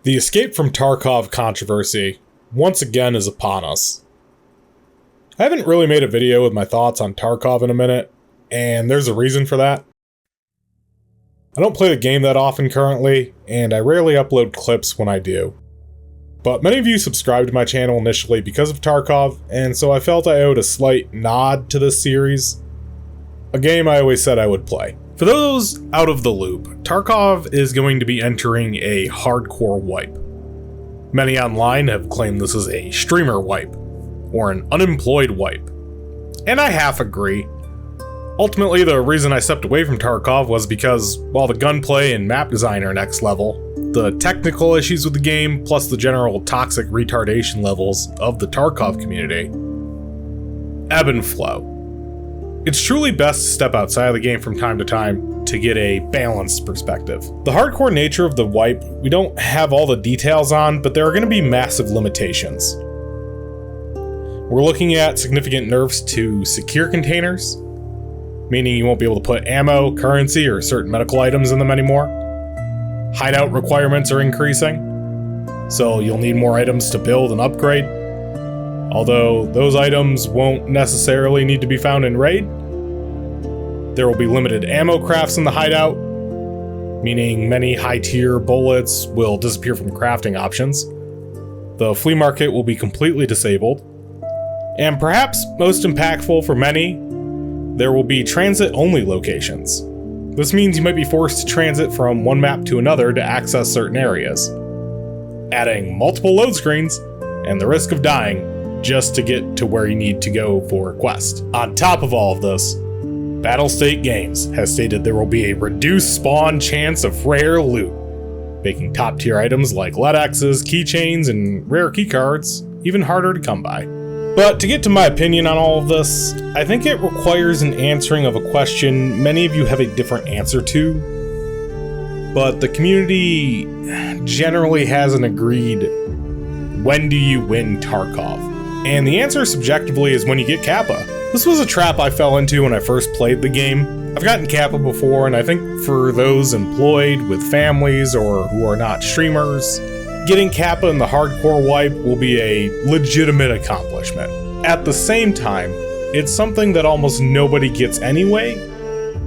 The escape from Tarkov controversy once again is upon us. I haven't really made a video with my thoughts on Tarkov in a minute, and there's a reason for that. I don't play the game that often currently, and I rarely upload clips when I do. But many of you subscribed to my channel initially because of Tarkov, and so I felt I owed a slight nod to this series, a game I always said I would play. For those out of the loop, Tarkov is going to be entering a hardcore wipe. Many online have claimed this is a streamer wipe, or an unemployed wipe. And I half agree. Ultimately, the reason I stepped away from Tarkov was because, while the gunplay and map design are next level, the technical issues with the game, plus the general toxic retardation levels of the Tarkov community, ebb and flow. It's truly best to step outside of the game from time to time to get a balanced perspective. The hardcore nature of the wipe, we don't have all the details on, but there are going to be massive limitations. We're looking at significant nerfs to secure containers, meaning you won't be able to put ammo, currency, or certain medical items in them anymore. Hideout requirements are increasing, so you'll need more items to build and upgrade. Although those items won't necessarily need to be found in raid. There will be limited ammo crafts in the hideout, meaning many high-tier bullets will disappear from crafting options. The flea market will be completely disabled. And perhaps most impactful for many, there will be transit-only locations. This means you might be forced to transit from one map to another to access certain areas, adding multiple load screens and the risk of dying just to get to where you need to go for a quest. On top of all of this, Battlestate Games has stated there will be a reduced spawn chance of rare loot, making top-tier items like LEDXs, keychains, and rare keycards even harder to come by. But to get to my opinion on all of this, I think it requires an answering of a question many of you have a different answer to, but the community generally hasn't agreed, when do you win Tarkov? And the answer subjectively is when you get Kappa. This was a trap I fell into when I first played the game. I've gotten Kappa before, and I think for those employed with families or who are not streamers, getting Kappa in the hardcore wipe will be a legitimate accomplishment. At the same time, it's something that almost nobody gets anyway,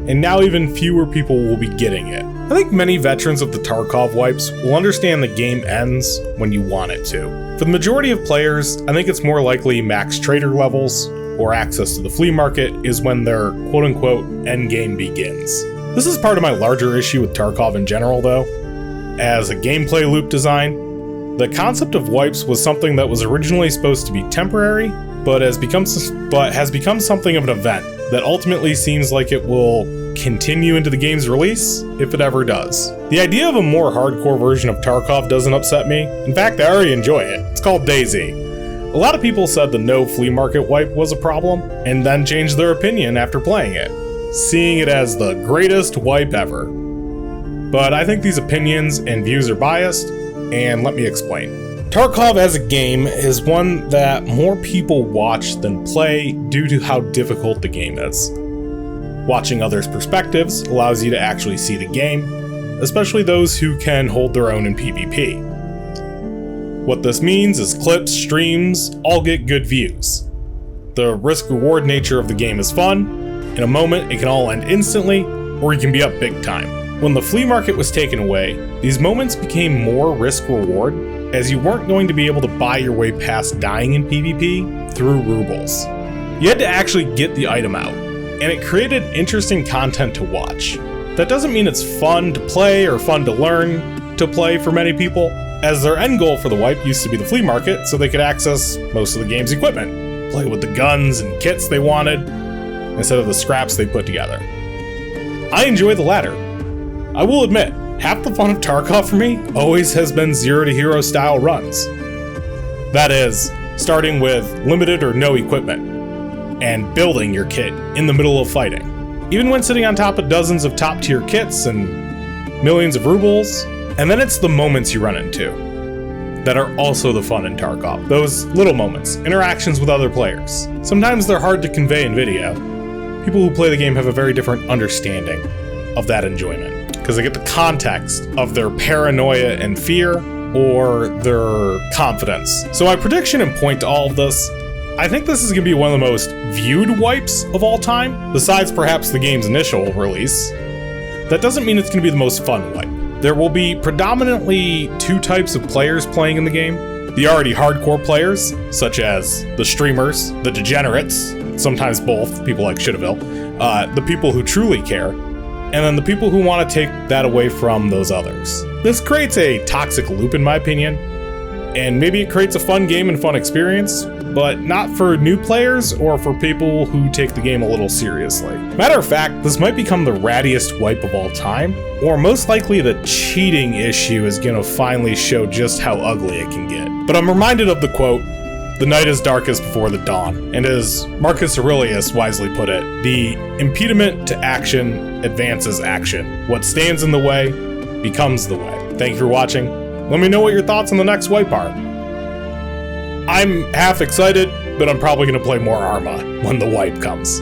and now even fewer people will be getting it. I think many veterans of the Tarkov wipes will understand the game ends when you want it to. For the majority of players, I think it's more likely max trader levels or access to the flea market is when their quote-unquote endgame begins. This is part of my larger issue with Tarkov in general though. As a gameplay loop design, the concept of wipes was something that was originally supposed to be temporary, but has become something of an event that ultimately seems like it will continue into the game's release, if it ever does. The idea of a more hardcore version of Tarkov doesn't upset me. In fact, I already enjoy it. It's called DayZ. A lot of people said the no flea market wipe was a problem, and then changed their opinion after playing it, seeing it as the greatest wipe ever. But I think these opinions and views are biased, and let me explain. Tarkov as a game is one that more people watch than play due to how difficult the game is. Watching others' perspectives allows you to actually see the game, especially those who can hold their own in PvP. What this means is clips, streams, all get good views. The risk-reward nature of the game is fun. In a moment, it can all end instantly, or you can be up big time. When the flea market was taken away, these moments became more risk-reward, as you weren't going to be able to buy your way past dying in PvP through rubles. You had to actually get the item out, and it created interesting content to watch. That doesn't mean it's fun to play or fun to learn to play for many people, as their end goal for the wipe used to be the flea market so they could access most of the game's equipment, play with the guns and kits they wanted, instead of the scraps they put together. I enjoy the latter. I will admit, half the fun of Tarkov for me always has been zero to hero style runs. That is, starting with limited or no equipment, and building your kit in the middle of fighting. Even when sitting on top of dozens of top tier kits and millions of rubles, and then it's the moments you run into that are also the fun in Tarkov. Those little moments, interactions with other players. Sometimes they're hard to convey in video. People who play the game have a very different understanding of that enjoyment, because they get the context of their paranoia and fear or their confidence. So my prediction and point to all of this, I think this is going to be one of the most viewed wipes of all time, besides perhaps the game's initial release. That doesn't mean it's going to be the most fun wipe. There will be predominantly two types of players playing in the game. The already hardcore players, such as the streamers, the degenerates, sometimes both, people like Shitaville, the people who truly care, and then the people who want to take that away from those others. This creates a toxic loop in my opinion, and maybe it creates a fun game and fun experience, but not for new players or for people who take the game a little seriously. Matter of fact, this might become the rattiest wipe of all time, or most likely the cheating issue is gonna finally show just how ugly it can get. But I'm reminded of the quote, "The night is darkest before the dawn," and as Marcus Aurelius wisely put it, the impediment to action advances action. What stands in the way becomes the way. Thank you for watching. Let me know what your thoughts on the next wipe are. I'm half excited, but I'm probably going to play more Arma when the wipe comes.